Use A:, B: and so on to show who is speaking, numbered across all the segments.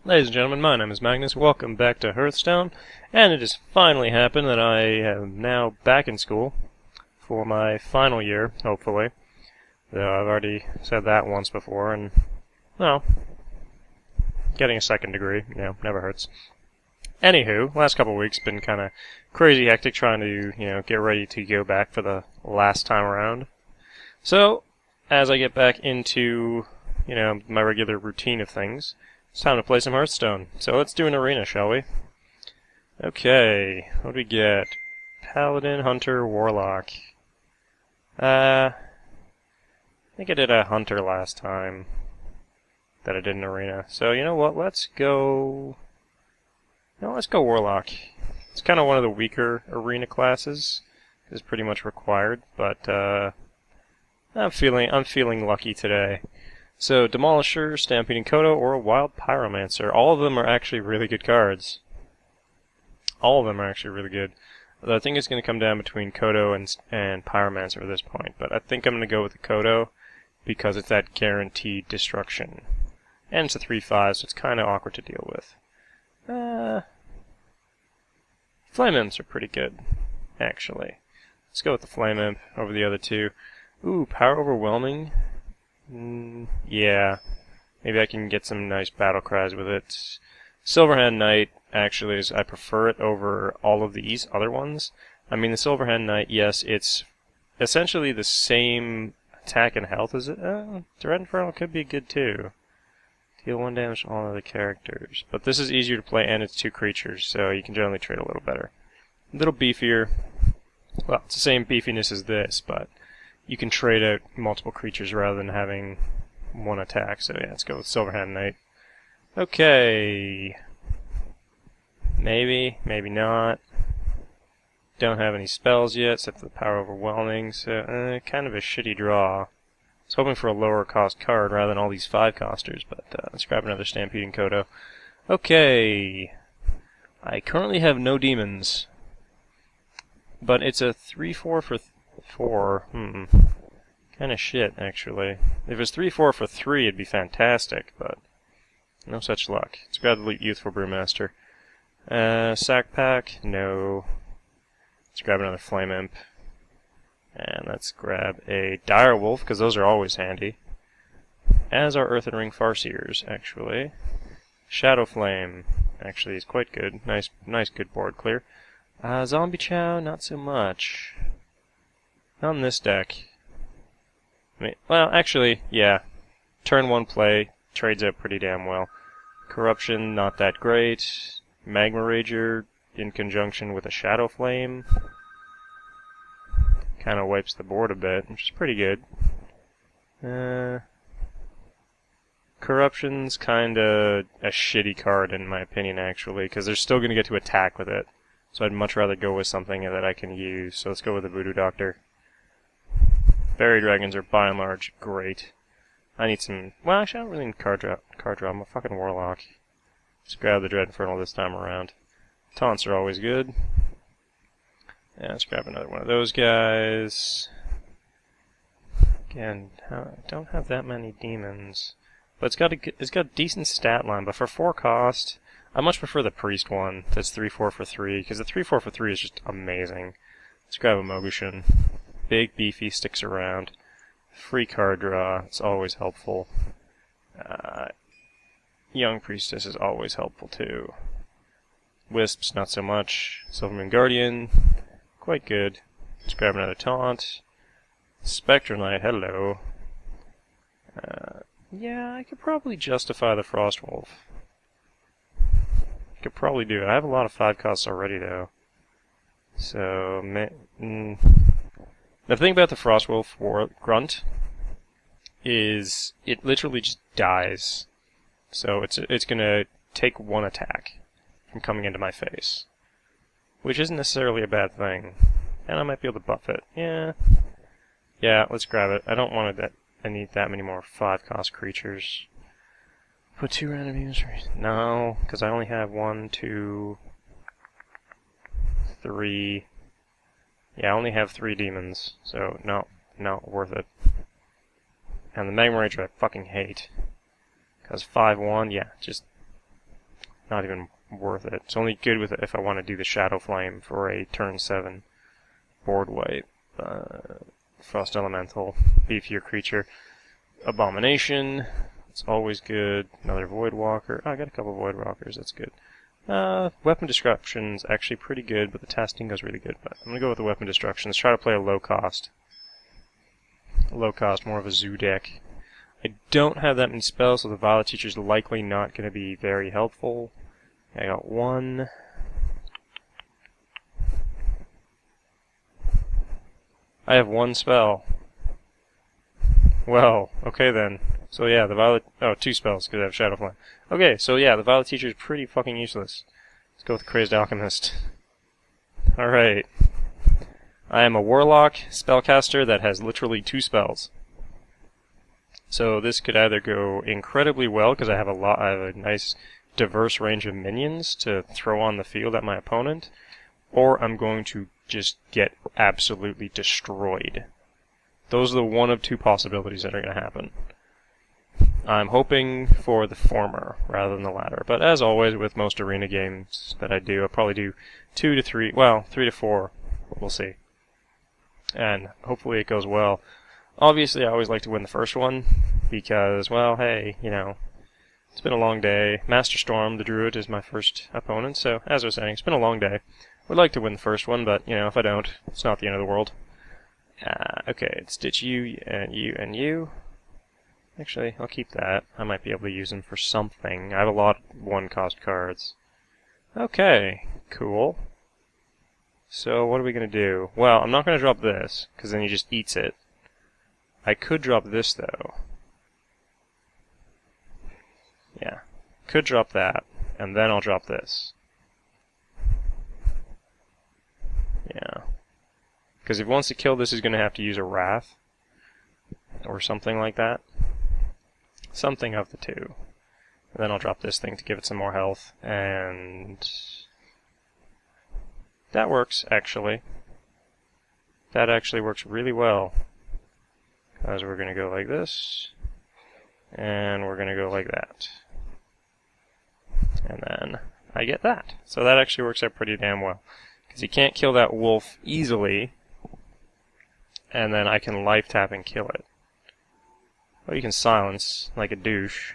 A: Ladies and gentlemen, my name is Magnus. Welcome back to Hearthstone, and it has finally happened that I am now back in school for my final year, hopefully. Though I've already said that once before, and, well, getting a second degree, never hurts. Anywho, last couple of weeks been kind of crazy hectic trying to, get ready to go back for the last time around. So, as I get back into, my regular routine of things, it's time to play some Hearthstone. So let's do an arena, shall we? Okay, what do we get? Paladin, Hunter, Warlock. I think I did a Hunter last time that I did an arena. So you know what? Let's go Warlock. It's kind of one of the weaker arena classes. It's pretty much required, but I'm feeling lucky today. So, Demolisher, Stampeding Kodo, or a Wild Pyromancer. All of them are actually really good cards. All of them are actually really good. Although I think it's going to come down between Kodo and Pyromancer at this point. But I think I'm going to go with the Kodo because it's that guaranteed destruction. And it's a 3/5, so it's kind of awkward to deal with. Flame Imps are pretty good, actually. Let's go with the Flame Imp over the other two. Ooh, Power Overwhelming. Yeah, maybe I can get some nice battle cries with it. Silverhand Knight, actually, I prefer it over all of these other ones. I mean, the Silverhand Knight, yes, it's essentially the same attack and health as it. Dread Infernal could be good too. Deal 1 damage to all other characters. But this is easier to play, and it's 2 creatures, so you can generally trade a little better. A little beefier. Well, it's the same beefiness as this, but you can trade out multiple creatures rather than having one attack. So yeah, let's go with Silverhand Knight. Okay. Maybe not. Don't have any spells yet, except for the Power Overwhelming, so kind of a shitty draw. I was hoping for a lower cost card rather than all these 5-costers, but let's grab another Stampeding Kodo. Okay. I currently have no demons, but it's a 3/4 for 4. Kind of shit, actually. If it's 3/4 for 3, it'd be fantastic, but no such luck. Let's grab the Youthful Brewmaster. Sack Pack? No. Let's grab another Flame Imp. And let's grab a Direwolf, because those are always handy. As are Earthen Ring Farseers, actually. Shadow Flame, actually, is quite good. Nice good board clear. Zombie Chow, not so much. Not in this deck. Well, actually, yeah. Turn 1 play, trades out pretty damn well. Corruption, not that great. Magma Rager, in conjunction with a Shadow Flame, kind of wipes the board a bit, which is pretty good. Corruption's kind of a shitty card, in my opinion, actually, because they're still going to get to attack with it. So I'd much rather go with something that I can use. So let's go with the Voodoo Doctor. Fairy Dragons are, by and large, great. I need some... Well, actually, I don't really need card draw. I'm a fucking Warlock. Let's grab the Dread Infernal this time around. Taunts are always good. Yeah, let's grab another one of those guys. Again, I don't have that many demons. But it's got a decent stat line, but for 4 cost, I much prefer the Priest one that's 3/4 for 3, because the 3/4 for 3 is just amazing. Let's grab a Mogushin. Big, beefy, sticks around. Free card draw, it's always helpful. Young Priestess is always helpful too. Wisps, not so much. Silvermoon Guardian, quite good. Let's grab another Taunt. Spectral Knight, hello. Yeah, I could probably justify the Frostwolf. I could probably do it. I have a lot of 5 costs already though. So, the thing about the Frostwolf Grunt is it literally just dies. So it's gonna take 1 attack from coming into my face, which isn't necessarily a bad thing. And I might be able to buff it. Yeah, let's grab it. I don't want it I need that many more 5-cost creatures. Put 2 random units. No, because I only have 1, 2, 3. Yeah, I only have 3 demons, so no, not worth it. And the Magma Rager I fucking hate. Because 5/1, yeah, just not even worth it. It's only good with it if I want to do the Shadow Flame for a turn 7 board wipe. Frost Elemental, beefier creature. Abomination, it's always good. Another Void Walker. Oh, I got a couple Void Walkers, that's good. Weapon Destruction's actually pretty good, but the Tastinga's really good. But I'm going to go with the Weapon Destruction. Let's try to play a low cost. Low cost, more of a zoo deck. I don't have that many spells, so the Violet Teacher's likely not going to be very helpful. I got one. I have one spell. Well, okay then. So yeah, the Violet... Oh, 2 spells, because I have Shadow Flame. Okay, so yeah, the Violet Teacher is pretty fucking useless. Let's go with the Crazed Alchemist. Alright. I am a Warlock spellcaster that has literally 2 spells. So this could either go incredibly well, because I have a nice diverse range of minions to throw on the field at my opponent, or I'm going to just get absolutely destroyed. Those are the one of 2 possibilities that are going to happen. I'm hoping for the former rather than the latter, but as always with most arena games that I do, I'll probably do 2 to 3, well, 3 to 4, we'll see. And hopefully it goes well. Obviously I always like to win the first one, because, well, hey, you know, it's been a long day. Master Storm, the Druid, is my first opponent, so as I was saying, it's been a long day. Would like to win the first one, but, you know, if I don't, it's not the end of the world. Okay, it's ditch you, and you, and you. Actually, I'll keep that. I might be able to use them for something. I have a lot of 1-cost cards. Okay, cool. So, what are we going to do? Well, I'm not going to drop this, because then he just eats it. I could drop this, though. Yeah. Could drop that, and then I'll drop this. Yeah. Because if he wants to kill this, he's going to have to use a Wrath. Or something like that. Something of the 2. And then I'll drop this thing to give it some more health. And that works, actually. That actually works really well. Because we're going to go like this. And we're going to go like that. And then I get that. So that actually works out pretty damn well. Because he can't kill that wolf easily. And then I can life tap and kill it. Well, you can silence like a douche.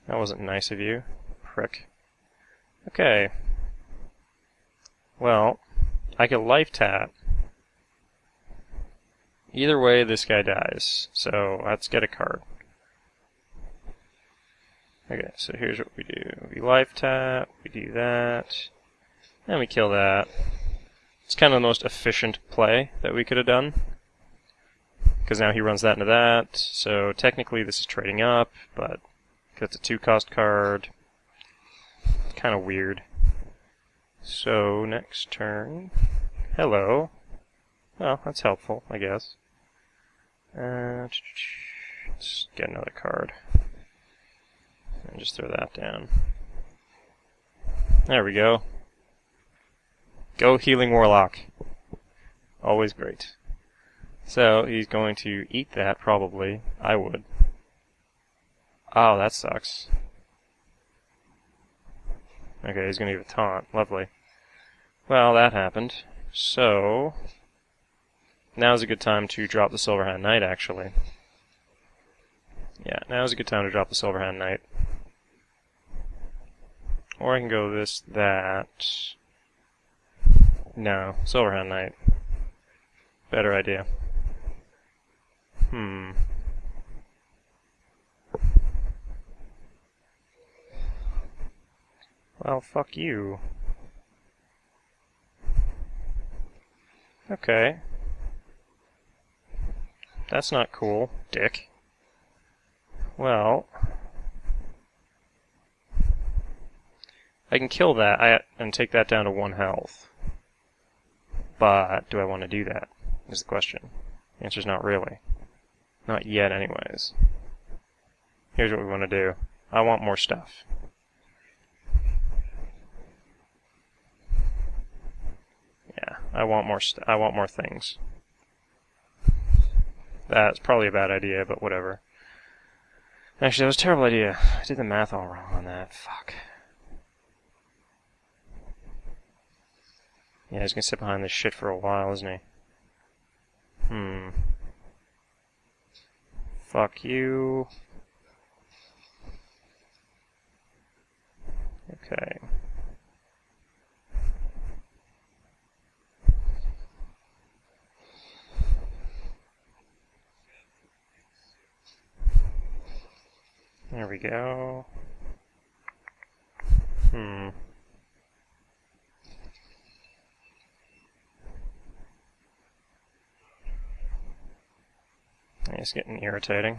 A: That wasn't nice of you, prick. Okay. Well, I can life tap. Either way, this guy dies. So let's get a card. Okay, so here's what we do. We life tap, we do that, and we kill that. It's kind of the most efficient play that we could have done. Because now he runs that into that, so technically this is trading up, but it's a 2-cost card. Kind of weird. So, next turn. Hello. Well, that's helpful, I guess. Let's get another card. And just throw that down. There we go. Go Healing Warlock. Always great. So, he's going to eat that, probably. I would. Oh, that sucks. Okay, he's going to give a taunt. Lovely. Well, that happened. So, now's a good time to drop the Silverhand Knight, actually. Yeah, now's a good time to drop the Silverhand Knight. Or I can go this, that. No, Silverhand Knight. Better idea. Well, fuck you. Okay. That's not cool, dick. Well, I can kill that and take that down to 1 health. But do I want to do that, is the question. The answer's not really. Not yet, anyways. Here's what we want to do. I want more stuff. Yeah, I want more things. That's probably a bad idea, but whatever. Actually, that was a terrible idea. I did the math all wrong on that. Fuck. Yeah, he's gonna sit behind this shit for a while, isn't he? Fuck you. Okay. There we go. It's getting irritating.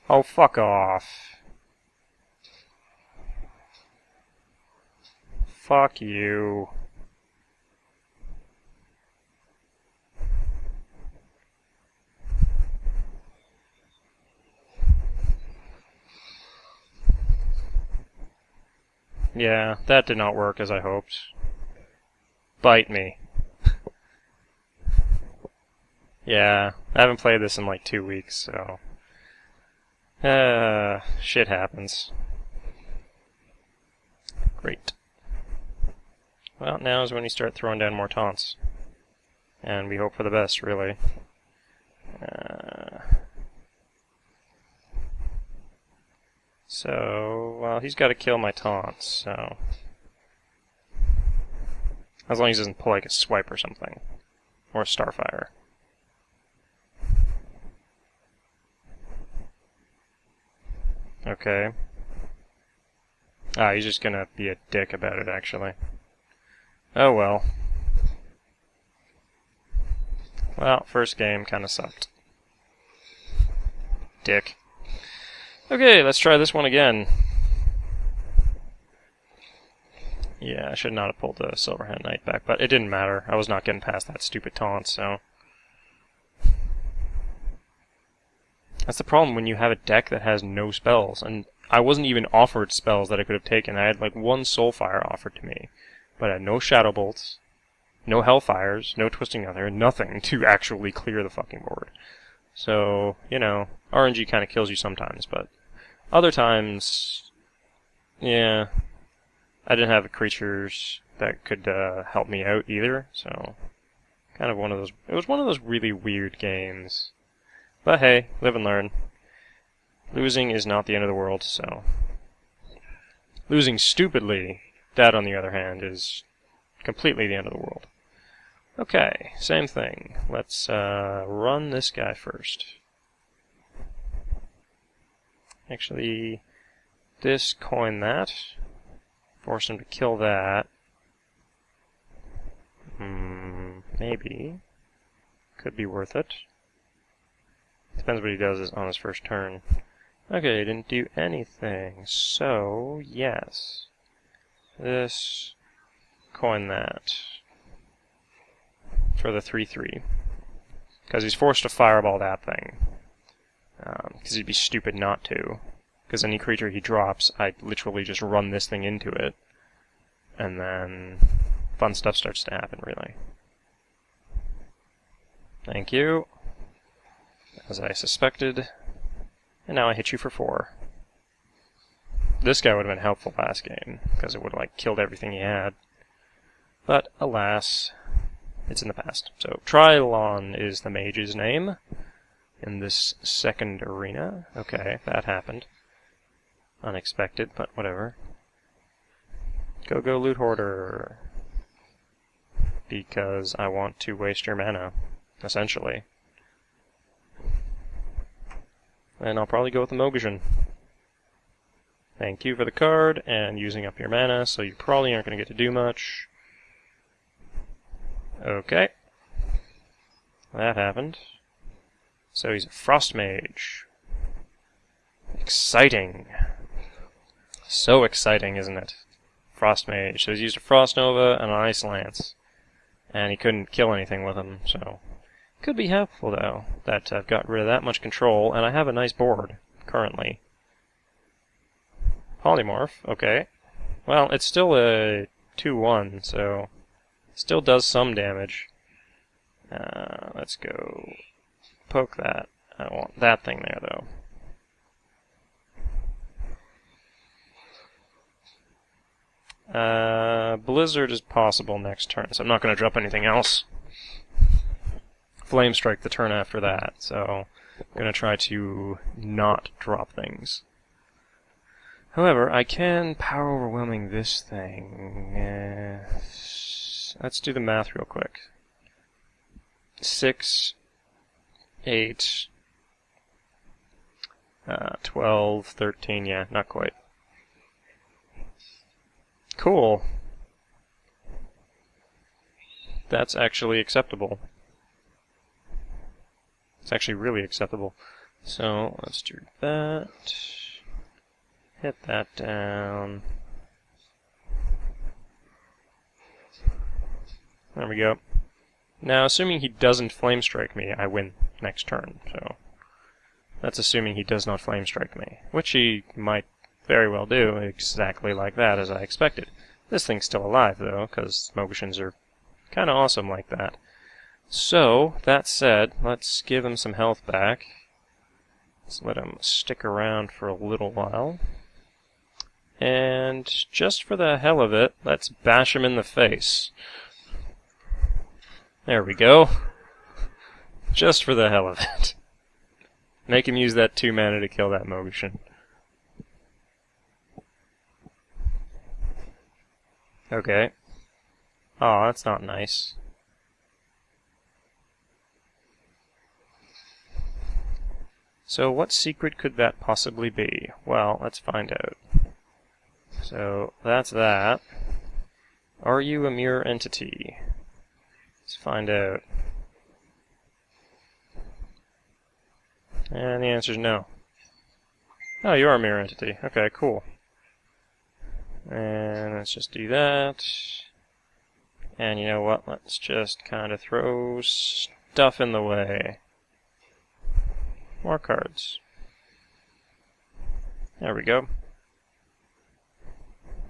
A: Oh, fuck off. Fuck you. Yeah, that did not work as I hoped. Bite me. Yeah, I haven't played this in like 2 weeks, so... shit happens. Great. Well, now is when you start throwing down more taunts. And we hope for the best, really. So, well, he's got to kill my taunts, so... As long as he doesn't pull like a swipe or something. Or a starfire. Okay. Ah, he's just gonna be a dick about it, actually. Oh well. Well, first game kinda sucked. Dick. Okay, let's try this one again. Yeah, I should not have pulled the Silverhand Knight back, but it didn't matter. I was not getting past that stupid taunt, so... That's the problem when you have a deck that has no spells, and I wasn't even offered spells that I could have taken. I had like one Soulfire offered to me, but I had no Shadow Bolts, no Hellfires, no Twisting Nether, nothing to actually clear the fucking board. So, you know, RNG kind of kills you sometimes, but other times, yeah, I didn't have creatures that could help me out either, so kind of one of those, it was one of those really weird games. But hey, live and learn. Losing is not the end of the world, so... Losing stupidly, that on the other hand, is completely the end of the world. Okay, same thing. Let's run this guy first. Actually, discoin that. Force him to kill that. Maybe. Could be worth it. Depends what he does on his first turn. Okay, didn't do anything, so yes. This, coin that. For the 3/3. Because he's forced to fireball that thing. Because he'd be stupid not to. Because any creature he drops, I literally just run this thing into it. And then fun stuff starts to happen, really. Thank you. As I suspected. And now I hit you for 4. This guy would have been helpful last game, because it would have like killed everything he had. But, alas, it's in the past. So, Trilon is the mage's name in this second arena. Okay, that happened. Unexpected, but whatever. Go Loot Hoarder. Because I want to waste your mana, essentially. And I'll probably go with the Mogashan. Thank you for the card, and using up your mana, so you probably aren't going to get to do much. Okay. That happened. So he's a Frost Mage. Exciting. So exciting, isn't it? Frost Mage. So he's used a Frost Nova and an Ice Lance. And he couldn't kill anything with them, so... Could be helpful, though, that I've got rid of that much control, and I have a nice board, currently. Polymorph, okay. Well, it's still a 2/1, so... Still does some damage. Let's go... Poke that. I don't want that thing there, though. Blizzard is possible next turn, so I'm not going to drop anything else. Flame Strike the turn after that, so I'm going to try to not drop things. However, I can Power Overwhelming this thing. Let's do the math real quick. 6, 8, 12, 13, yeah, not quite. Cool. That's actually acceptable. It's actually really acceptable. So, let's do that. Hit that down. There we go. Now, assuming he doesn't Flame Strike me, I win next turn, so... That's assuming he does not Flame Strike me, which he might very well do, exactly like that, as I expected. This thing's still alive, though, because Mogushins are kind of awesome like that. So, that said, let's give him some health back. Let's let him stick around for a little while. And just for the hell of it, let's bash him in the face. There we go. Just for the hell of it. Make him use that 2 mana to kill that Mogushin. Okay. Oh, that's not nice. So what secret could that possibly be? Well, let's find out. So, that's that. Are you a mirror entity? Let's find out. And the answer is no. Oh, you are a mirror entity. Okay, cool. And let's just do that. And you know what? Let's just kind of throw stuff in the way. More cards. There we go.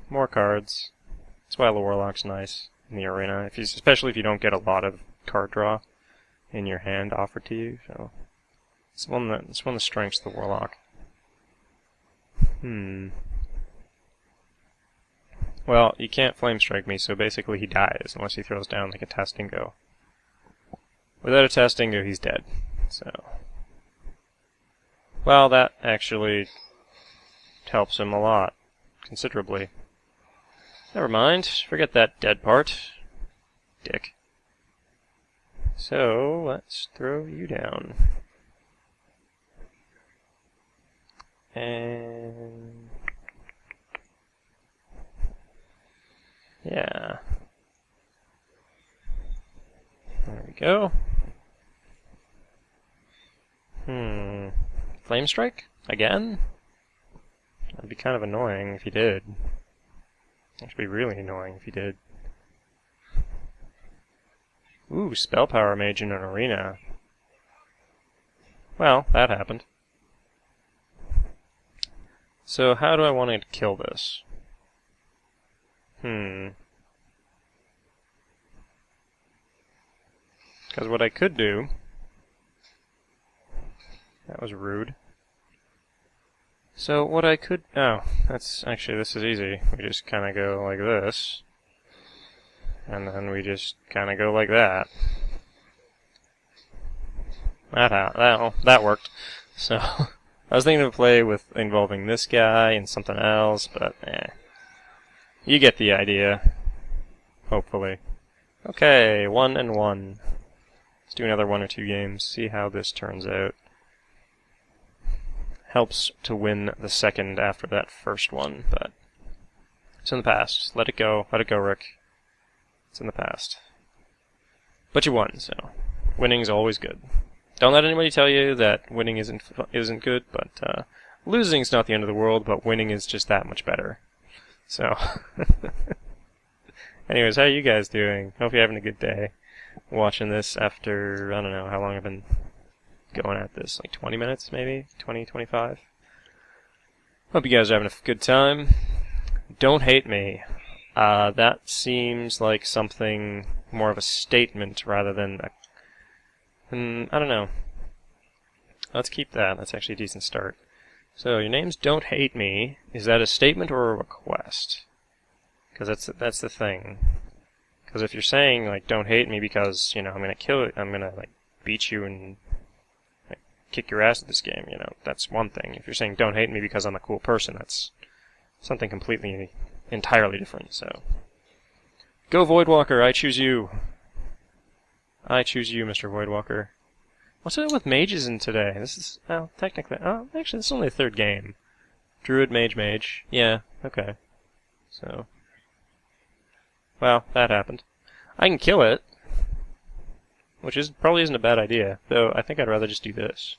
A: More cards. That's why the Warlock's nice in the arena, especially if you don't get a lot of card draw in your hand offered to you. So it's one of the strengths of the Warlock. Well, you can't Flame Strike me, so basically he dies unless he throws down like a Tastingo. Without a Tastingo, he's dead. So, well, that actually helps him a lot, considerably. Never mind, forget that dead part. Dick. So, let's throw you down. And... yeah. There we go. Flame Strike? Again? That'd be kind of annoying if he did. That'd be really annoying if he did. Ooh, Spell Power Mage in an arena. Well, that happened. So how do I want to kill this? Because what I could do... that was rude. So what I could... oh, that's... actually, this is easy. We just kind of go like this. And then we just kind of go like that. That worked. So, I was thinking of a play involving this guy and something else, but you get the idea. Hopefully. Okay, 1 and 1. Let's do another 1 or 2 games, see how this turns out. Helps to win the second after that first one, but it's in the past. Let it go, Rick. It's in the past. But you won, so winning's always good. Don't let anybody tell you that winning isn't good, but losing's not the end of the world, but winning is just that much better. So, anyways, how are you guys doing? Hope you're having a good day. Watching this after, I don't know how long I've been going at this, like 20 minutes maybe? 20, 25? Hope you guys are having a good time. Don't hate me. That seems like something more of a statement rather than a... I don't know. Let's keep that. That's actually a decent start. So, your name's Don't Hate Me. Is that a statement or a request? Because that's the thing. Because if you're saying, like, don't hate me because, I'm gonna kill it, I'm gonna, like, beat you and like, kick your ass at this game, that's one thing. If you're saying don't hate me because I'm a cool person, that's something completely, entirely different, so. Go Voidwalker, I choose you. I choose you, Mr. Voidwalker. What's it with mages in today? This is, well, technically, actually, this is only the third game. Druid, mage. Yeah, okay. So. Well, that happened. I can kill it. Which probably isn't a bad idea, though I think I'd rather just do this.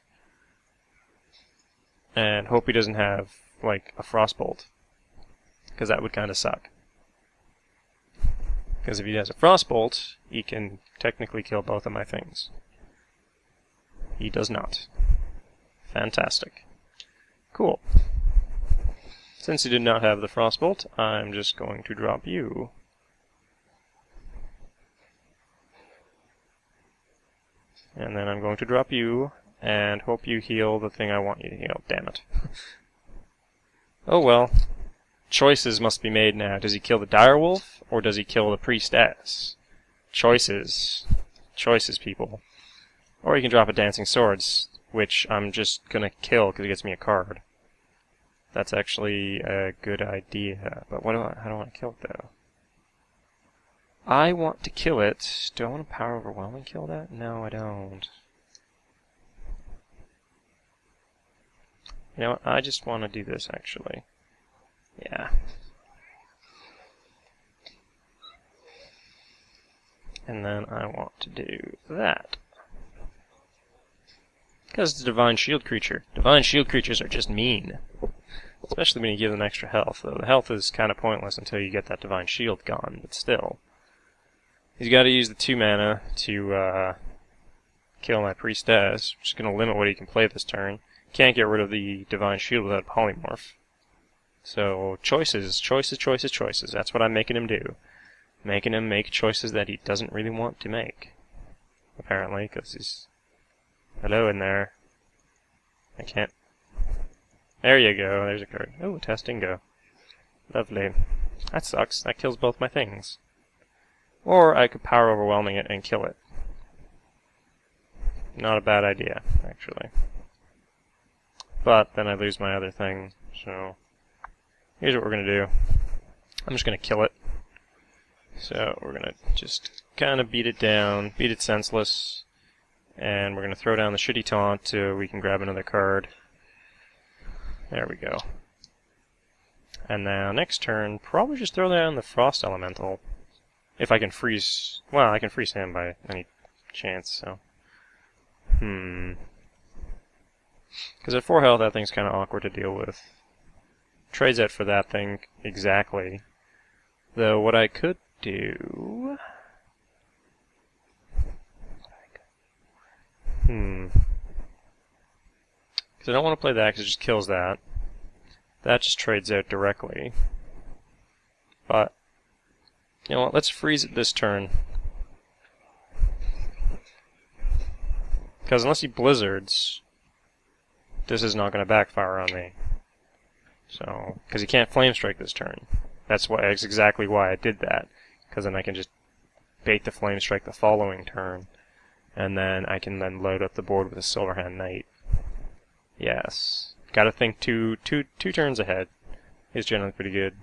A: And hope he doesn't have, like, a Frostbolt. Because that would kind of suck. Because if he has a Frostbolt, he can technically kill both of my things. He does not. Fantastic. Cool. Since he did not have the Frostbolt, I'm just going to drop you. And then I'm going to drop you, and hope you heal the thing I want you to heal. Damn it. Oh well. Choices must be made now. Does he kill the direwolf, or does he kill the priestess? Choices. Choices, people. Or he can drop a dancing swords, which I'm just gonna kill because it gets me a card. That's actually a good idea. But how do I want to kill it, though? I want to kill it. Do I want to power overwhelming kill that? No, I don't. You know what? I just want to do this, actually. Yeah. And then I want to do that. Because it's a Divine Shield creature. Divine Shield creatures are just mean. Especially when you give them extra health, though. The health is kind of pointless until you get that Divine Shield gone, but still. He's got to use the 2 mana to kill my priestess, which is going to limit what he can play this turn. Can't get rid of the Divine Shield without polymorph. So, choices. That's what I'm making him do. Making him make choices that he doesn't really want to make. Apparently, because he's... Hello in there. I can't... There you go, there's a card. Oh, testing go. Lovely. That sucks, that kills both my things. Or I could power overwhelming it and kill it. Not a bad idea, actually. But then I lose my other thing, so... Here's what we're going to do. I'm just going to kill it. So we're going to just kind of beat it down, beat it senseless, and we're going to throw down the shitty taunt so we can grab another card. There we go. And now next turn, probably just throw down the Frost Elemental. If I can freeze... Well, I can freeze him by any chance, so... Because at 4 health, that thing's kind of awkward to deal with. Trades out for that thing, exactly. Though, what I could do... Because I don't want to play that because it just kills that. That just trades out directly. But... You know what, let's freeze it this turn. Because unless he blizzards, this is not going to backfire on me. So, because he can't flame strike this turn. That's exactly why I did that. Because then I can just bait the flame strike the following turn. And then I can then load up the board with a Silverhand Knight. Yes. Gotta think two turns ahead is generally pretty good.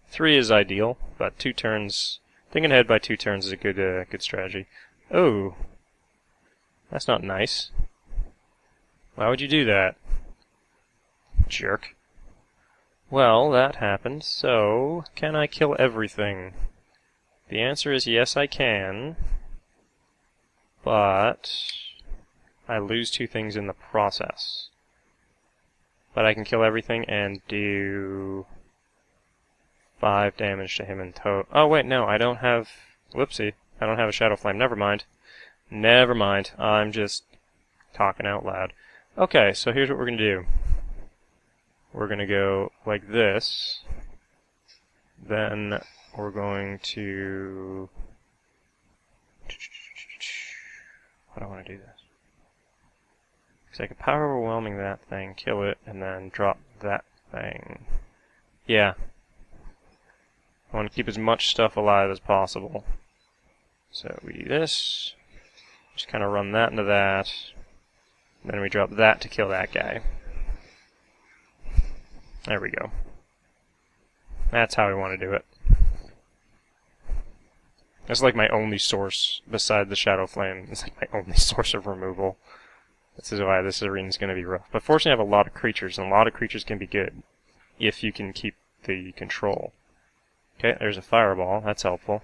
A: 3 is ideal, but 2 turns... Thinking ahead by 2 turns is a good strategy. Oh. That's not nice. Why would you do that? Jerk. Well, that happened, so... Can I kill everything? The answer is yes, I can. But... I lose 2 things in the process. But I can kill everything and do... 5 damage to him in total. Oh, wait, no, I don't have... Whoopsie. I don't have a Shadow Flame. Never mind. Never mind. I'm just talking out loud. Okay, so here's what we're going to do. We're going to go like this. Then we're going to... How do I want to do this? Because I could power overwhelming that thing, kill it, and then drop that thing. Yeah. I want to keep as much stuff alive as possible. So we do this. Just kind of run that into that. Then we drop that to kill that guy. There we go. That's how we want to do it. That's like my only source, beside the Shadow Flame. It's like my only source of removal. This is why this arena is going to be rough. But fortunately I have a lot of creatures, and a lot of creatures can be good, if you can keep the control. Okay, there's a fireball. That's helpful.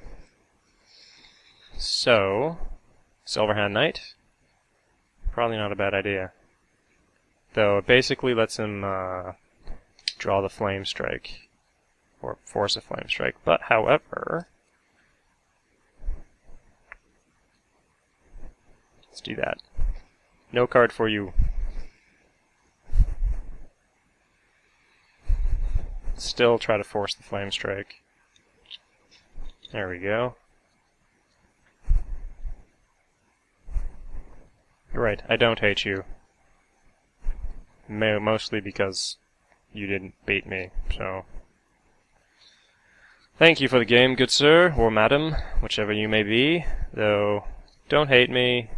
A: So, Silverhand Knight. Probably not a bad idea. Though it basically lets him draw the Flame Strike. Or force a Flame Strike. But, however... let's do that. No card for you. Still try to force the Flame Strike. There we go. You're right, I don't hate you. Mostly because you didn't bait me, so... thank you for the game, good sir, or madam, whichever you may be, though don't hate me.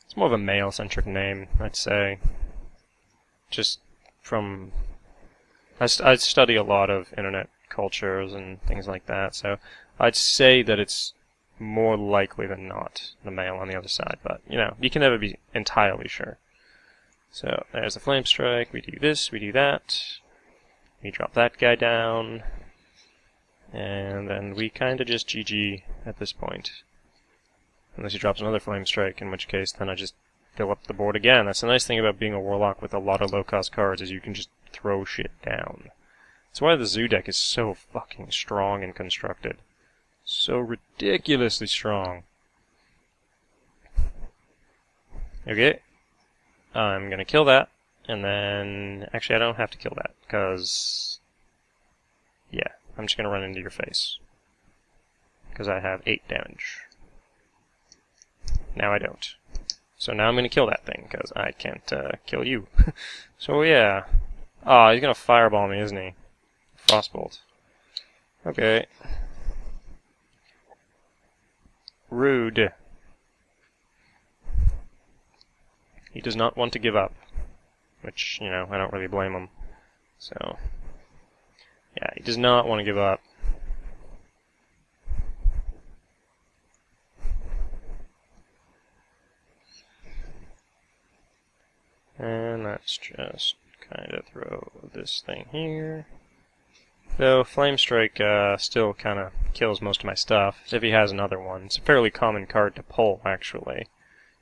A: It's more of a male-centric name, I'd say. Just from... I study a lot of internet cultures and things like that, so I'd say that it's more likely than not the male on the other side, but, you know, you can never be entirely sure. So, there's the Flame Strike, we do this, we do that, we drop that guy down, and then we kinda just GG at this point. Unless he drops another Flame Strike, in which case then I just fill up the board again. That's the nice thing about being a Warlock with a lot of low-cost cards, is you can just throw shit down. That's why the Zoo deck is so fucking strong and constructed. So ridiculously strong. Okay. I'm gonna kill that, and then... actually, I don't have to kill that, because... yeah, I'm just gonna run into your face. Because I have 8 damage. Now I don't. So now I'm gonna kill that thing, because I can't kill you. So yeah. Oh, he's gonna fireball me, isn't he? Frostbolt. Okay. Rude. He does not want to give up. Which, you know, I don't really blame him. So, yeah, he does not want to give up. And let's just kind of throw this thing here. Though Flame Strike still kind of kills most of my stuff, if he has another one. It's a fairly common card to pull, actually,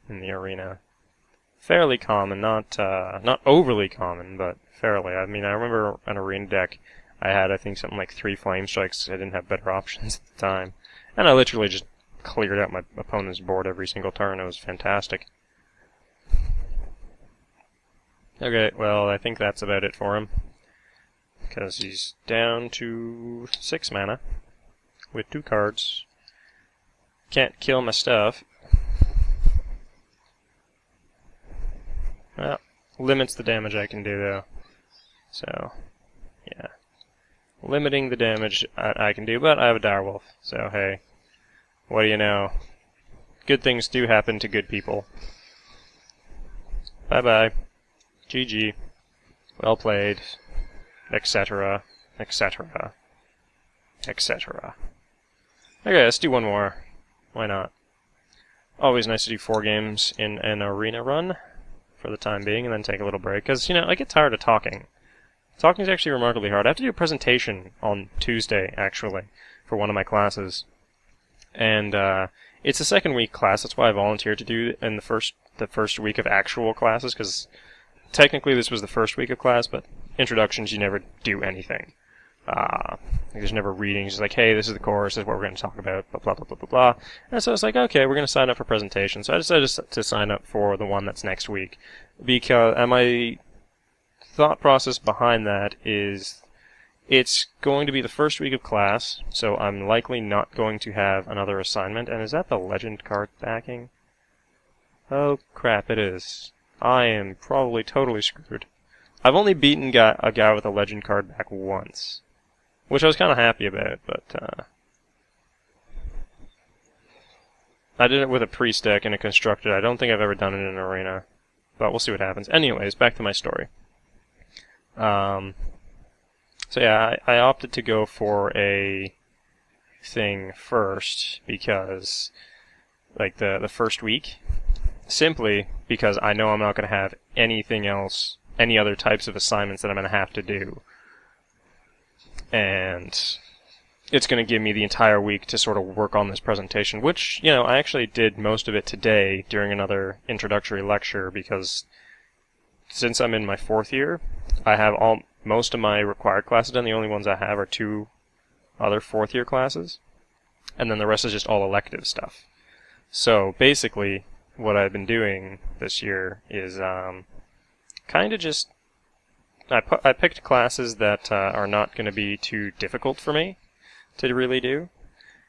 A: in the arena. Fairly common, not overly common, but fairly. I mean, I remember an arena deck I had, I think, something like 3 Flame Strikes. I didn't have better options at the time. And I literally just cleared out my opponent's board every single turn. It was fantastic. Okay, well, I think that's about it for him. Because he's down to 6 mana with 2 cards. Can't kill my stuff. Well, limits the damage I can do, though. So, yeah. Limiting the damage I can do, but I have a direwolf. So, hey, what do you know? Good things do happen to good people. Bye-bye. GG. Well played. Etc. Etc. Etc. Okay, let's do one more. Why not? Always nice to do 4 games in an arena run for the time being, and then take a little break, because, you know, I get tired of talking. Talking is actually remarkably hard. I have to do a presentation on Tuesday, actually, for one of my classes. And it's a second week class, that's why I volunteered to do in the first week of actual classes, because technically this was the first week of class, but introductions, you never do anything. There's never readings. It's like, hey, this is the course, this is what we're going to talk about, blah, blah, blah, blah, blah, blah. And so it's like, okay, we're going to sign up for presentation. So I decided to sign up for the one that's next week. Because, and my thought process behind that is, it's going to be the first week of class, so I'm likely not going to have another assignment. And is that the legend card backing? Oh, crap, it is. I am probably totally screwed. I've only beaten a guy with a legend card back once. which I was kind of happy about, but I did it with a priest deck and a constructed. I don't think I've ever done it in an arena, but we'll see what happens. Anyways, back to my story. So yeah, I opted to go for a thing first because, like, the first week, simply because I know I'm not going to have anything else, any other types of assignments that I'm going to have to do. And it's going to give me the entire week to sort of work on this presentation, which, you know, I actually did most of it today during another introductory lecture, because since I'm in my 4th year, I have most of my required classes done. The only ones I have are 2 other 4th year classes, and then the rest is just all elective stuff. So basically, what I've been doing this year is kind of just I picked classes that are not going to be too difficult for me to really do.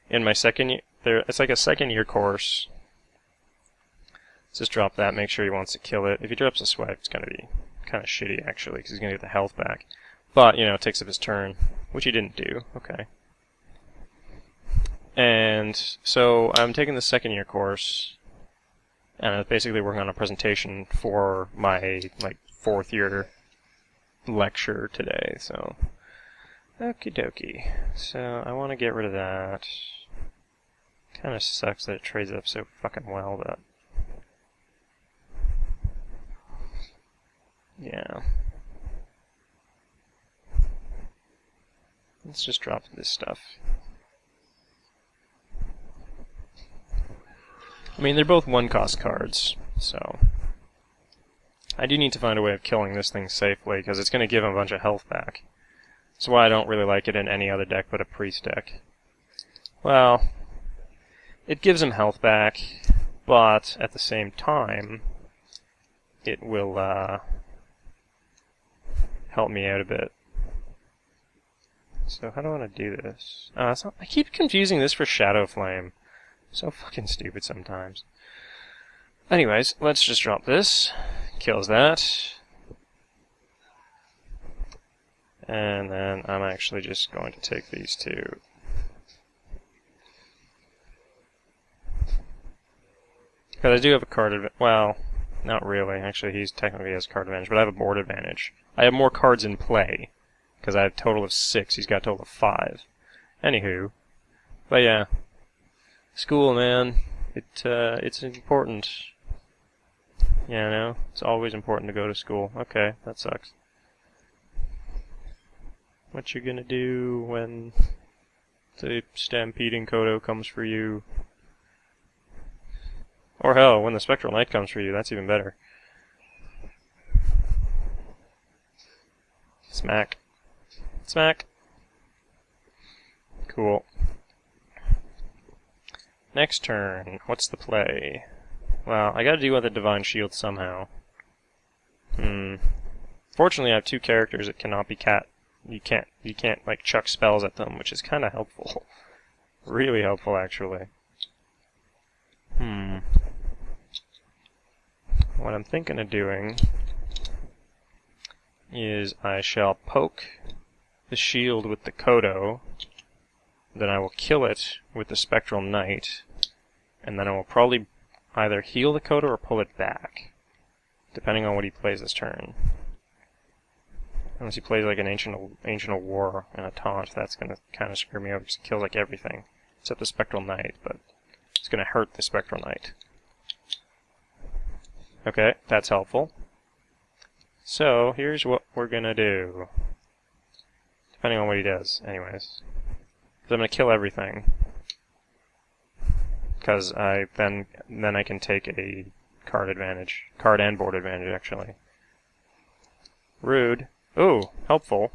A: In my second year, it's like a 2nd year course. Let's just drop that, make sure he wants to kill it. If he drops a swipe, it's going to be kind of shitty, actually, because he's going to get the health back. But, you know, it takes up his turn, which he didn't do. Okay. And so I'm taking the 2nd year course, and I'm basically working on a presentation for my, like, 4th year lecture today, so okie dokie. So I want to get rid of that. Kind of sucks that it trades up so fucking well, but yeah. Let's just drop this stuff. I mean, they're both 1-cost cards, so I do need to find a way of killing this thing safely, because it's going to give him a bunch of health back. That's why I don't really like it in any other deck but a priest deck. Well, it gives him health back, but at the same time, it will help me out a bit. So how do I want to do this? I keep confusing this for Shadow Flame. So fucking stupid sometimes. Anyways, let's just drop this. Kills that. And then I'm actually just going to take these 2. Because I do have a card advantage. Well, not really. Actually, he technically has card advantage, but I have a board advantage. I have more cards in play, because I have a total of 6. He's got a total of 5. Anywho. But yeah. School, man. It's important. Yeah, no, it's always important to go to school. Okay, that sucks. What you gonna do when the stampeding Kodo comes for you? Or hell, when the Spectral Knight comes for you, that's even better. Smack. Smack. Cool. Next turn, what's the play? Well, I gotta deal with the Divine Shield somehow. Fortunately, I have 2 characters that cannot be You can't like chuck spells at them, which is kind of helpful. Really helpful, actually. What I'm thinking of doing is I shall poke the shield with the Kodo, then I will kill it with the Spectral Knight, and then I will probably either heal the Kodo or pull it back, depending on what he plays this turn. Unless he plays like an Ancient of War and a Taunt, that's going to kind of screw me over because it kills like everything, except the Spectral Knight, but it's going to hurt the Spectral Knight. Okay, that's helpful. So, here's what we're going to do. Depending on what he does, anyways. Because I'm going to kill everything. Because then I can take a card advantage. Card and board advantage, actually. Rude. Ooh, helpful.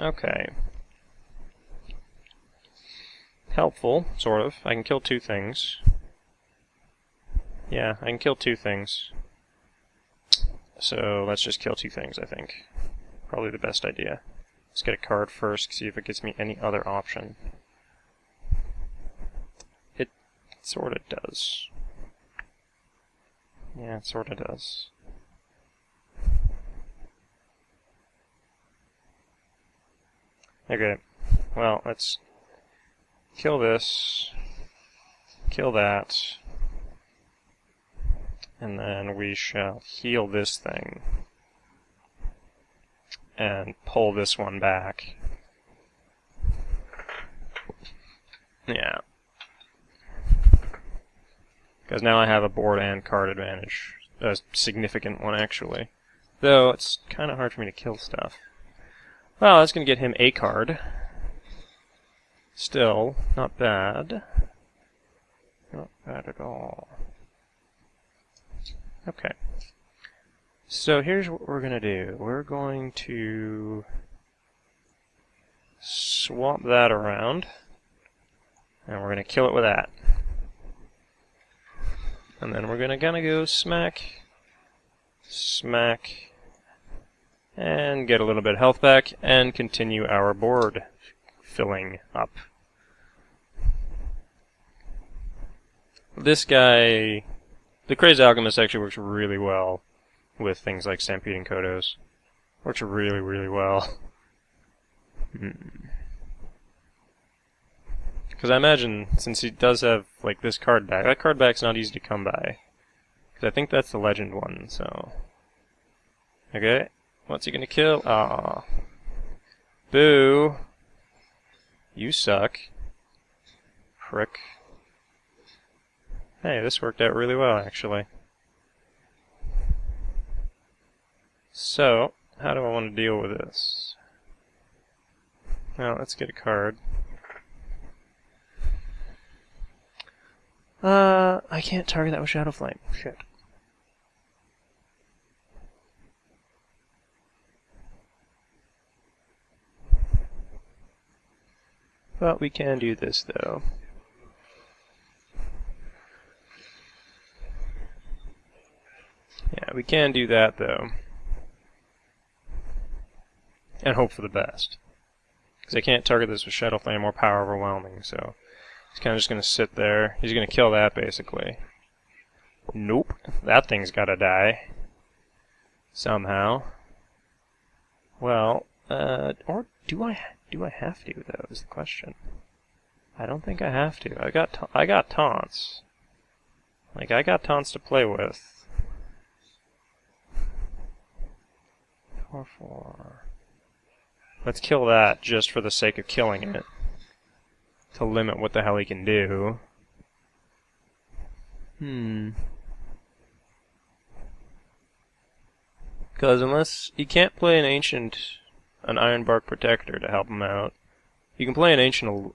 A: Okay. Helpful, sort of. I can kill 2 things. Yeah, I can kill 2 things. So let's just kill 2 things, I think. Probably the best idea. Let's get a card first, see if it gives me any other option. It sort of does. Yeah, it sort of does. Okay, well, let's kill this, kill that, and then we shall heal this thing, and pull this one back. Yeah. Because now I have a board and card advantage. A significant one, actually. Though, it's kind of hard for me to kill stuff. Well, that's going to get him a card. Still, not bad. Not bad at all. Okay. So here's what we're going to do. We're going to swap that around. And we're going to kill it with that. And then we're going to go smack, smack, and get a little bit of health back, and continue our board filling up. This guy, the Crazed Alchemist, actually works really well with things like Stampeding Kodos. Works really, really well. Because I imagine, since he does have, like, this card back, that card back's not easy to come by. Because I think that's the legend one, so... Okay, what's he gonna kill? Aw. Boo! You suck. Prick. Hey, this worked out really well, actually. So, how do I want to deal with this? Well, let's get a card. I can't target that with Shadow Flame. Shit. But we can do this, though. Yeah, we can do that, though. And hope for the best. Because I can't target this with Shadow Flame or Power Overwhelming, so... He's kind of just going to sit there. He's going to kill that, basically. Nope. That thing's got to die. Somehow. Well, or do I have to, though, is the question. I don't think I have to. I got taunts. Like, I got taunts to play with. 4/4. Let's kill that just for the sake of killing it. To limit what the hell he can do. Because unless... He can't play an Ironbark Protector to help him out. You can play an Ancient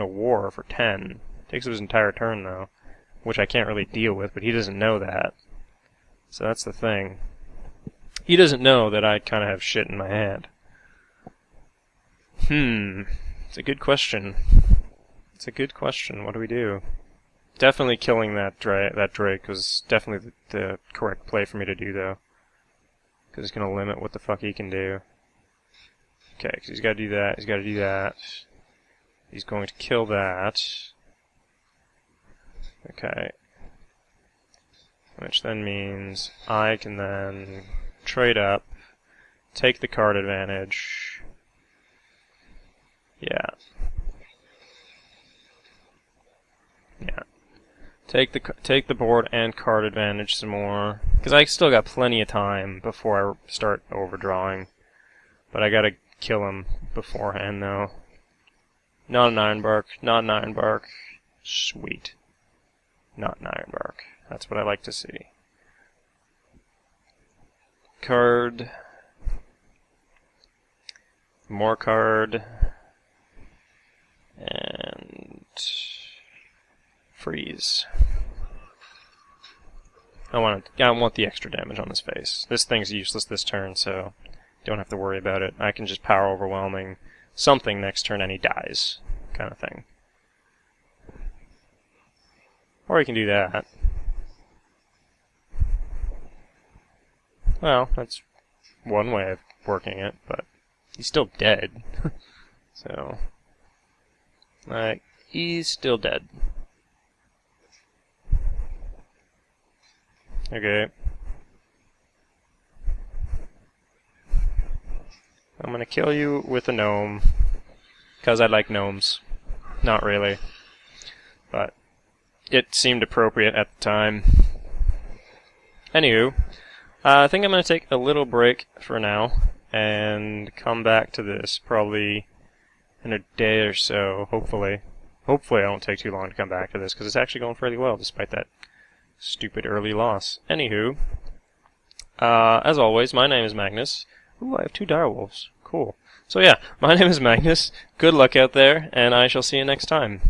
A: of War for 10. Takes up his entire turn, though. Which I can't really deal with, but he doesn't know that. So that's the thing. He doesn't know that I kind of have shit in my hand. It's a good question. It's a good question. What do we do? Definitely killing that Drake was definitely the correct play for me to do, though. Because it's going to limit what the fuck he can do. Okay, because he's got to do that. He's got to do that. He's going to kill that. Okay. Which then means I can then trade up, take the card advantage. Yeah. Yeah. Take the board and card advantage some more. Because I still got plenty of time before I start overdrawing. But I gotta kill him beforehand, though. Not an Ironbark. Not an Ironbark. Sweet. Not an Ironbark. That's what I like to see. Card. More card. And... freeze. I want the extra damage on his face. This thing's useless this turn, so don't have to worry about it. I can just power overwhelming something next turn and he dies, kind of thing. Or you can do that. Well, that's one way of working it, but he's still dead. So, he's still dead. Okay. I'm gonna kill you with a gnome. because I like gnomes. Not really. But it seemed appropriate at the time. Anywho, I think I'm going to take a little break for now and come back to this probably in a day or so, hopefully. Hopefully I don't take too long to come back to this, because it's actually going fairly well despite that stupid early loss. Anywho, as always, my name is Magnus. Ooh, I have 2 direwolves. Cool. So yeah, my name is Magnus. Good luck out there, and I shall see you next time.